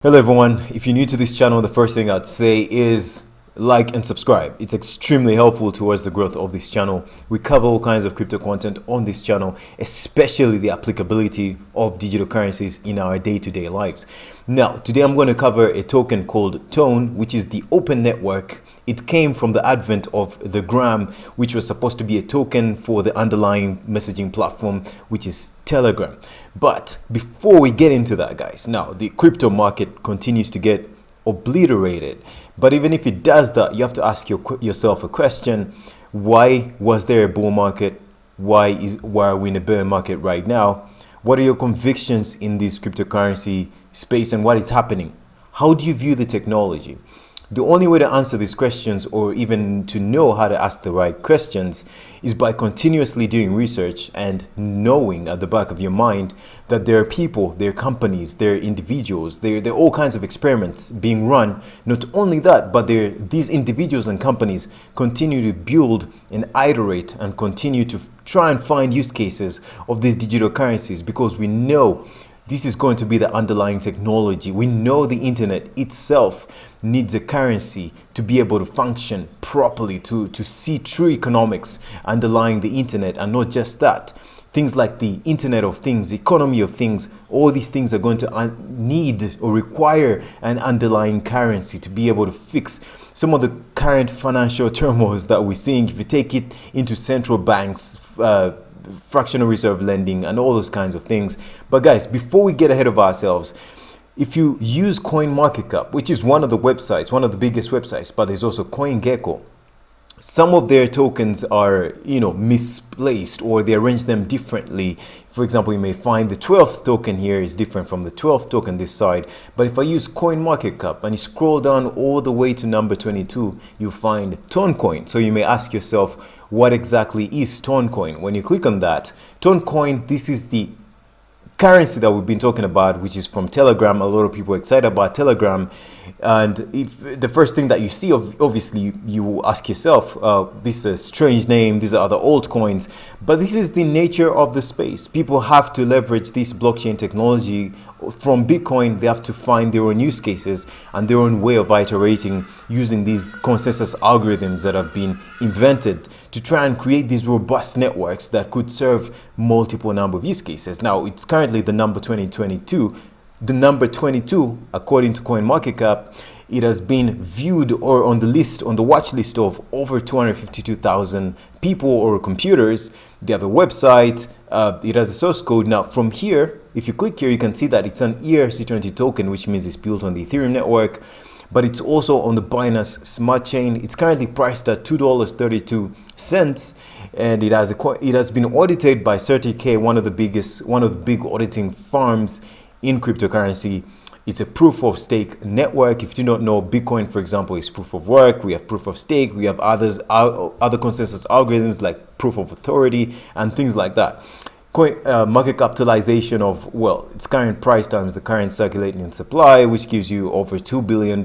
Hello everyone, if you're new to this channel, the first thing I'd say is like and subscribe. It's extremely helpful towards the growth of this channel. We cover all kinds of crypto content on this channel, especially the applicability of digital currencies in our day-to-day lives. Now, today I'm going to cover a token called Tone, which is the open network. It came from the advent of the Gram, which was supposed to be a token for the underlying messaging platform, which is Telegram. But before we get into that, guys, now the crypto market continues to get obliterated. But even if it does that, you have to ask yourself a question. Why was there a bull market? Why are we in a bear market right now? What are your convictions in this cryptocurrency space and what is happening? How do you view the technology? The only way to answer these questions, or even to know how to ask the right questions, is by continuously doing research and knowing at the back of your mind that there are people, there are companies, there are individuals, there are all kinds of experiments being run. Not only that, but these individuals and companies continue to build and iterate and continue to try and find use cases of these digital currencies, because we know this is going to be the underlying technology. We know the internet itself needs a currency to be able to function properly, to see true economics underlying the internet. And not just that, things like the Internet of Things, economy of things, all these things are going to need or require an underlying currency to be able to fix some of the current financial turmoils that we're seeing. If you take it into central banks, fractional reserve lending and all those kinds of things. But guys, before we get ahead of ourselves, if you use CoinMarketCap, which is one of the websites, one of the biggest websites, but there's also CoinGecko, some of their tokens are, misplaced, or they arrange them differently. For example, you may find the 12th token here is different from the 12th token this side. But if I use CoinMarketCap and you scroll down all the way to number 22, you find Tonecoin. So you may ask yourself, what exactly is Tonecoin? When you click on that, Tonecoin, this is the currency that we've been talking about, which is from Telegram. A lot of people are excited about Telegram. And if the first thing that you see, obviously you will ask yourself, this is a strange name, these are other altcoins, but this is the nature of the space. People have to leverage this blockchain technology from Bitcoin. They have to find their own use cases and their own way of iterating using these consensus algorithms that have been invented to try and create these robust networks that could serve multiple number of use cases. Now, it's currently the number 2022. The number 22, according to CoinMarketCap, it has been viewed or on the watch list of over 252,000 people or computers. They have a website, it has a source code. Now from here, if you click here, you can see that it's an ERC20 token, which means it's built on the Ethereum network, but it's also on the Binance Smart Chain. It's currently priced at $2.32, and it has been audited by CertiK, one of the big auditing firms in cryptocurrency. It's a proof of stake network. If you do not know, Bitcoin, for example, is proof of work. We have proof of stake. We have other consensus algorithms like proof of authority and things like that. Market capitalization of, well, its current price times the current circulating supply, which gives you over $2 billion.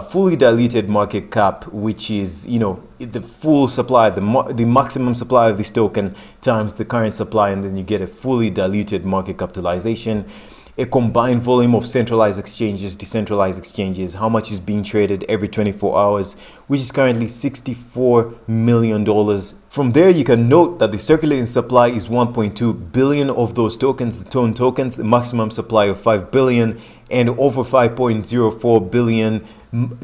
Fully diluted market cap, which is, the full supply, the maximum supply of this token times the current supply, and then you get a fully diluted market capitalization. A combined volume of centralized exchanges, decentralized exchanges, how much is being traded every 24 hours, which is currently $64 million. From there, you can note that the circulating supply is 1.2 billion of those tokens, the Tone tokens, the maximum supply of 5 billion, and over 5.04 billion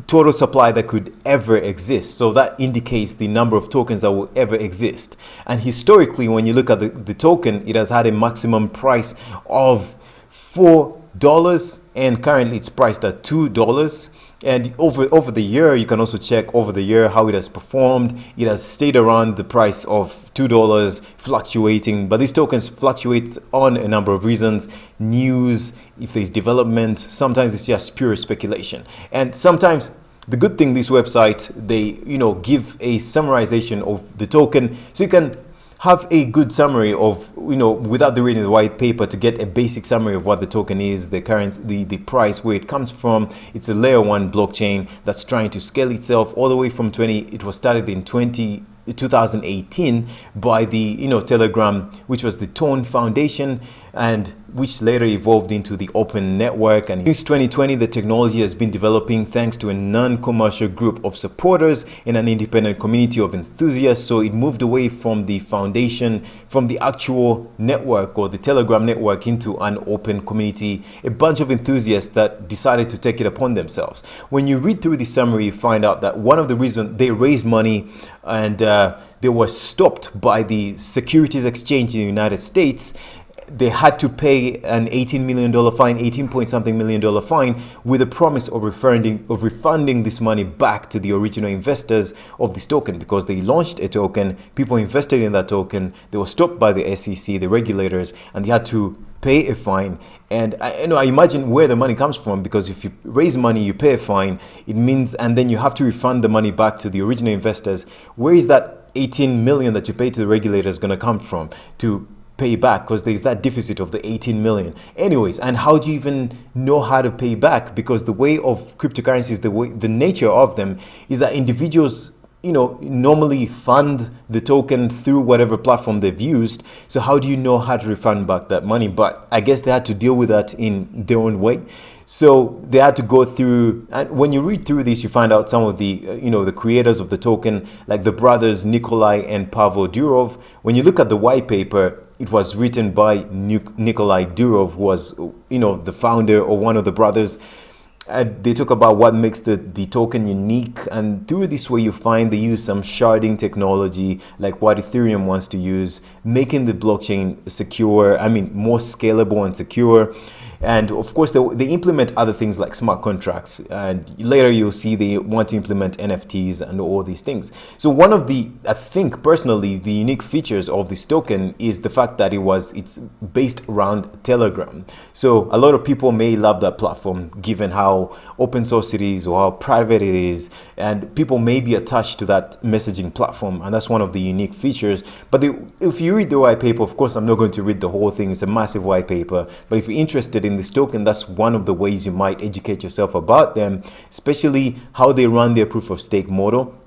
total supply that could ever exist. So that indicates the number of tokens that will ever exist. And historically, when you look at the token, it has had a maximum price of $4, and currently it's priced at $2. And over the year, you can also check over the year how it has performed. It has stayed around the price of $2, fluctuating, but these tokens fluctuate on a number of reasons. News, if there's development, sometimes it's just pure speculation. And sometimes the good thing, this website, they give a summarization of the token, so you can have a good summary of, without reading the white paper, to get a basic summary of what the token is, the currency, the price, where it comes from. It's a layer 1 blockchain that's trying to scale itself all the way from it was started in 2018 by the Telegram, which was the Tone Foundation, and which later evolved into the open network. And since 2020, the technology has been developing thanks to a non-commercial group of supporters in an independent community of enthusiasts. So it moved away from the foundation, from the actual network or the Telegram network, into an open community, a bunch of enthusiasts that decided to take it upon themselves. When you read through the summary, you find out that one of the reasons they raised money and they were stopped by the Securities Exchange in the United States. They had to pay an $18 million fine, 18 point something million dollar fine, with a promise of refunding this money back to the original investors of this token, because they launched a token, people invested in that token, they were stopped by the SEC, the regulators, and they had to pay a fine. And I imagine where the money comes from, because if you raise money, you pay a fine, it means, and then you have to refund the money back to the original investors. Where is that 18 million that you pay to the regulators going to come from to pay back? Because there's that deficit of the 18 million. Anyways, and how do you even know how to pay back? Because the way of cryptocurrencies, the nature of them is that individuals, normally fund the token through whatever platform they've used. So how do you know how to refund back that money? But I guess they had to deal with that in their own way. So they had to go through, and when you read through this, you find out some of the, the creators of the token, like the brothers Nikolai and Pavel Durov. When you look at the white paper, it was written by Nikolai Durov, who was, the founder or one of the brothers. They talk about what makes the token unique, and through this way you find they use some sharding technology like what Ethereum wants to use, making the blockchain secure, more scalable and secure. And of course, they implement other things like smart contracts. And later you'll see they want to implement NFTs and all these things. So one of the, I think personally, the unique features of this token is the fact that it's based around Telegram. So a lot of people may love that platform given how open source it is or how private it is. And people may be attached to that messaging platform. And that's one of the unique features. But if you read the white paper, of course, I'm not going to read the whole thing. It's a massive white paper. But if you're interested in this token, that's one of the ways you might educate yourself about them, especially how they run their proof of stake model.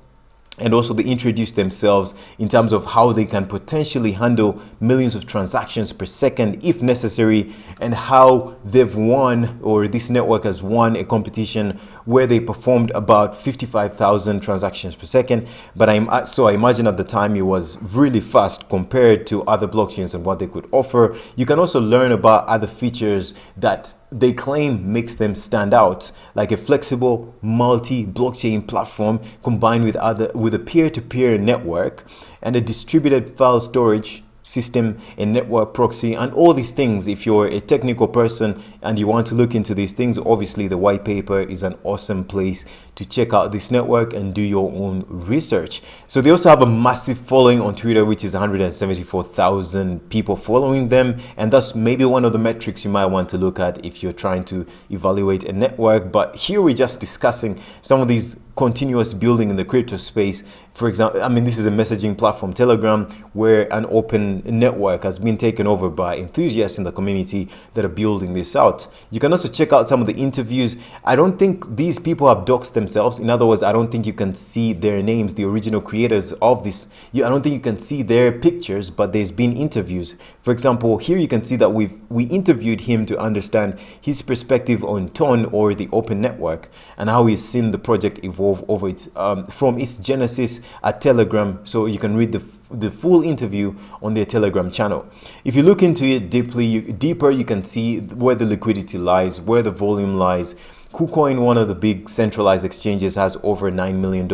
And also they introduce themselves in terms of how they can potentially handle millions of transactions per second if necessary, and how they've won, or this network has won, a competition where they performed about 55,000 transactions per second. But I imagine at the time it was really fast compared to other blockchains and what they could offer. You can also learn about other features that they claim makes them stand out, like a flexible multi-blockchain platform combined with a peer-to-peer network and a distributed file storage system, a network proxy, and all these things. If you're a technical person and you want to look into these things, obviously the white paper is an awesome place to check out this network and do your own research. So they also have a massive following on Twitter, which is 174,000 people following them, and that's maybe one of the metrics you might want to look at if you're trying to evaluate a network. But here we're just discussing some of these continuous building in the crypto space. For example, this is a messaging platform, Telegram, where an open network has been taken over by enthusiasts in the community that are building this out. You can also check out some of the interviews. I don't think these people have doxed themselves. In other words, I don't think you can see their names, the original creators of this. I don't think you can see their pictures, but there's been interviews. For example, here you can see that we interviewed him to understand his perspective on Ton, or the open network, and how he's seen the project evolve over its from its genesis at Telegram. So you can read the full interview on their Telegram channel. If you look into it deeper, you can see where the liquidity lies, where the volume lies. KuCoin, one of the big centralized exchanges, has over $9 million.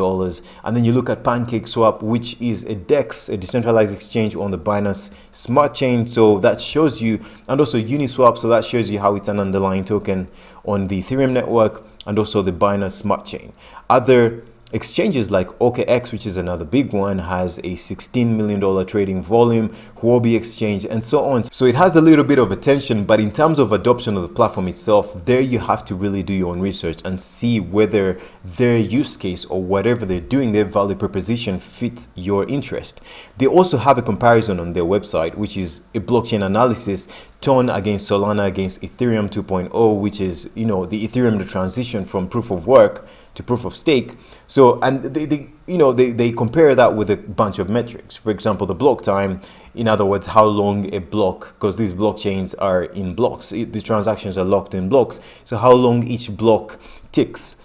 And then you look at PancakeSwap, which is a DEX, a decentralized exchange on the Binance Smart Chain. So that shows you, and also Uniswap, so that shows you how it's an underlying token on the Ethereum network, and also the Binance Smart Chain. Other exchanges like OKX, which is another big one, has a $16 million trading volume, Huobi Exchange, and so on. So it has a little bit of attention, but in terms of adoption of the platform itself, there you have to really do your own research and see whether their use case or whatever they're doing, their value proposition, fits your interest. They also have a comparison on their website, which is a blockchain analysis, Ton against Solana against Ethereum 2.0, which is, the Ethereum, the transition from proof of work to proof of stake. So, and they compare that with a bunch of metrics. For example, the block time, in other words, how long a block, because these blockchains are in blocks, these transactions are locked in blocks. So how long each block ticks.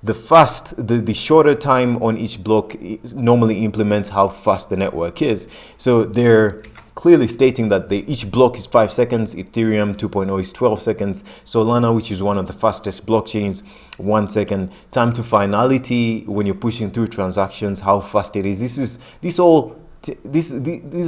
The shorter time on each block normally implements how fast the network is. So they're clearly stating that each block is 5 seconds, Ethereum 2.0 is 12 seconds, Solana, which is one of the fastest blockchains, 1 second. Time to finality when you're pushing through transactions, how fast it is. These are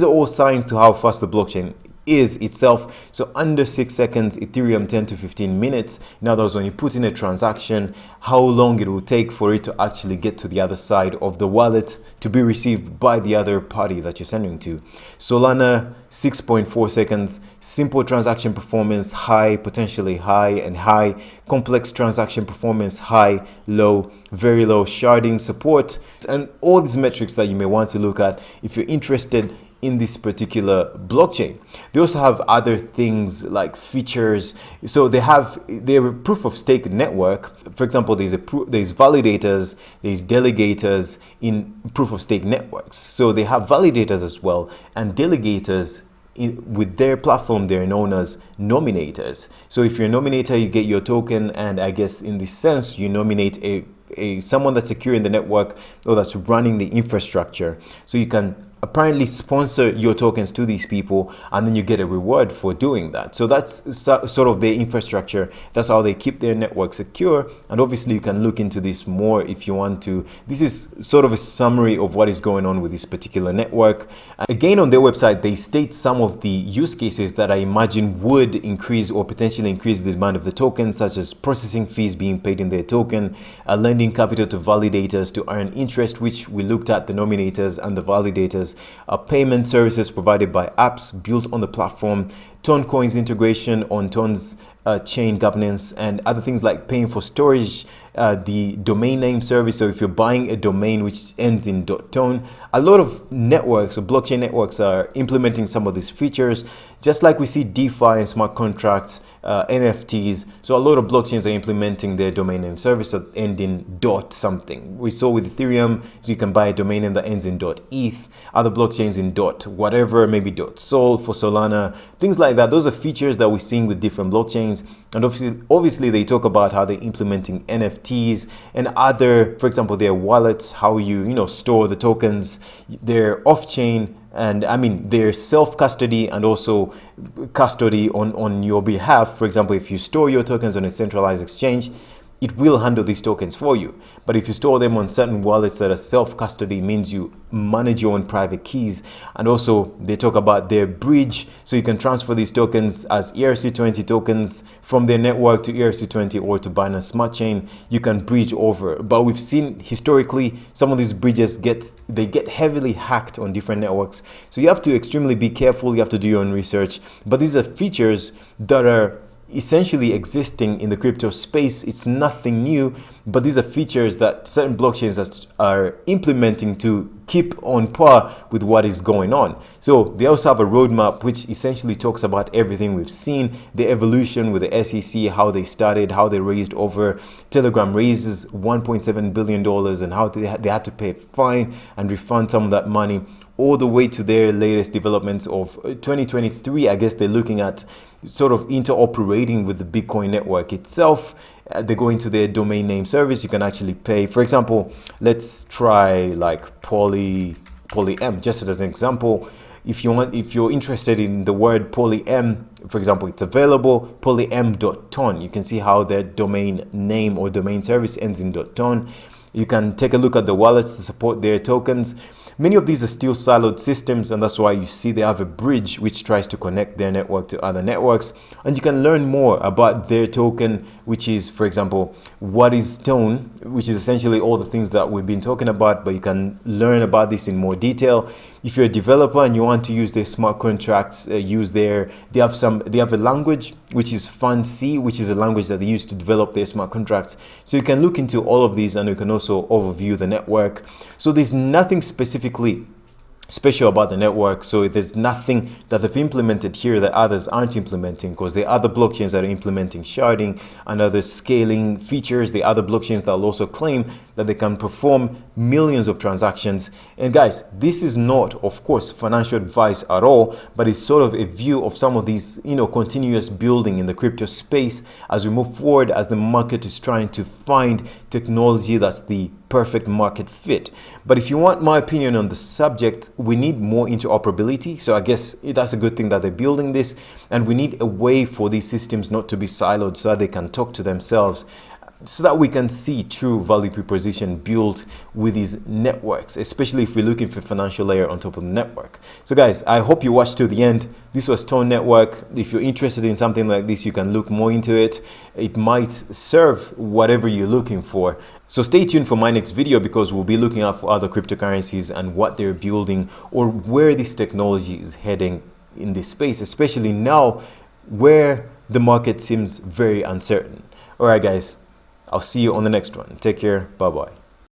all signs to how fast the blockchain is itself. So under 6 seconds, Ethereum 10 to 15 minutes. In other words, when you put in a transaction, how long it will take for it to actually get to the other side of the wallet to be received by the other party that you're sending to. Solana, 6.4 seconds. Simple transaction performance, high, potentially high and high. Complex transaction performance, high, low, very low. Sharding support, and all these metrics that you may want to look at if you're interested in this particular blockchain. They also have other things like features. So they're a proof of stake network. For example, there's validators, there's delegators in proof of stake networks. So they have validators as well, and delegators with their platform, they're known as nominators. So if you're a nominator, you get your token, and I guess in this sense, you nominate someone that's securing the network or that's running the infrastructure. So you can apparently sponsor your tokens to these people, and then you get a reward for doing that. So that's sort of their infrastructure. That's how they keep their network secure. And obviously you can look into this more if you want to. This is sort of a summary of what is going on with this particular network. Again, on their website, they state some of the use cases that I imagine would increase or potentially increase the demand of the token, such as processing fees being paid in their token, lending capital to validators to earn interest, which we looked at the nominators and the validators, payment services provided by apps built on the platform, Toncoin's integration on Ton's chain governance, and other things like paying for storage, the domain name service. So if you're buying a domain which ends in .ton, a lot of networks or blockchain networks are implementing some of these features, just like we see DeFi and smart contracts, NFTs. So a lot of blockchains are implementing their domain name service that end in something. We saw with Ethereum, so you can buy a domain name that ends in .eth, other blockchains in whatever, maybe .sol for Solana, things like that. Those are features that we're seeing with different blockchains. And obviously they talk about how they're implementing NFTs and other, for example, their wallets, how you store the tokens, their off-chain, and I mean their self-custody and also custody on your behalf. For example, if you store your tokens on a centralized exchange, it will handle these tokens for you. But if you store them on certain wallets that are self-custody, means you manage your own private keys. And also they talk about their bridge, so you can transfer these tokens as ERC20 tokens from their network to ERC20 or to Binance Smart Chain. You can bridge over, but we've seen historically some of these bridges get heavily hacked on different networks. So you have to extremely be careful. You have to do your own research. But these are features that are essentially existing in the crypto space. It's nothing new, but these are features that certain blockchains are implementing to keep on par with what is going on. So they also have a roadmap which essentially talks about everything we've seen, the evolution with the SEC, how they started, how they raised over. Telegram raises $1.7 billion and how they had to pay a fine and refund some of that money, all the way to their latest developments of 2023. I guess they're looking at sort of interoperating with the Bitcoin network itself. They go into their domain name service. You can actually pay. For example, let's try like polym, just as an example. If you're interested in the word polym, for example, it's available, polym.ton. You can see how their domain name or domain service ends in .ton. You can take a look at the wallets to support their tokens. Many of these are still siloed systems, and that's why you see they have a bridge which tries to connect their network to other networks. And you can learn more about their token, which is, for example, what is Tone, which is essentially all the things that we've been talking about, but you can learn about this in more detail. If you're a developer and you want to use their smart contracts, they have a language which is FunC, which is a language that they use to develop their smart contracts. So you can look into all of these, and you can also overview the network. So there's nothing specifically special about the network. So there's nothing that they've implemented here that others aren't implementing, because there are other blockchains that are implementing sharding and other scaling features. The other blockchains that will also claim that they can perform millions of transactions. And guys, this is not, of course, financial advice at all, but it's sort of a view of some of these, continuous building in the crypto space as we move forward, as the market is trying to find technology that's the perfect market fit. But if you want my opinion on the subject, we need more interoperability. So I guess that's a good thing that they're building this, and we need a way for these systems not to be siloed so that they can talk to themselves, so that we can see true value proposition built with these networks, especially if we're looking for financial layer on top of the network. So guys, I hope you watched till the end. This was Tone Network. If you're interested in something like this, you can look more into it. It might serve whatever you're looking for. So stay tuned for my next video, because we'll be looking out for other cryptocurrencies and what they're building, or where this technology is heading in this space, especially now where the market seems very uncertain. All right, guys, I'll see you on the next one. Take care. Bye-bye.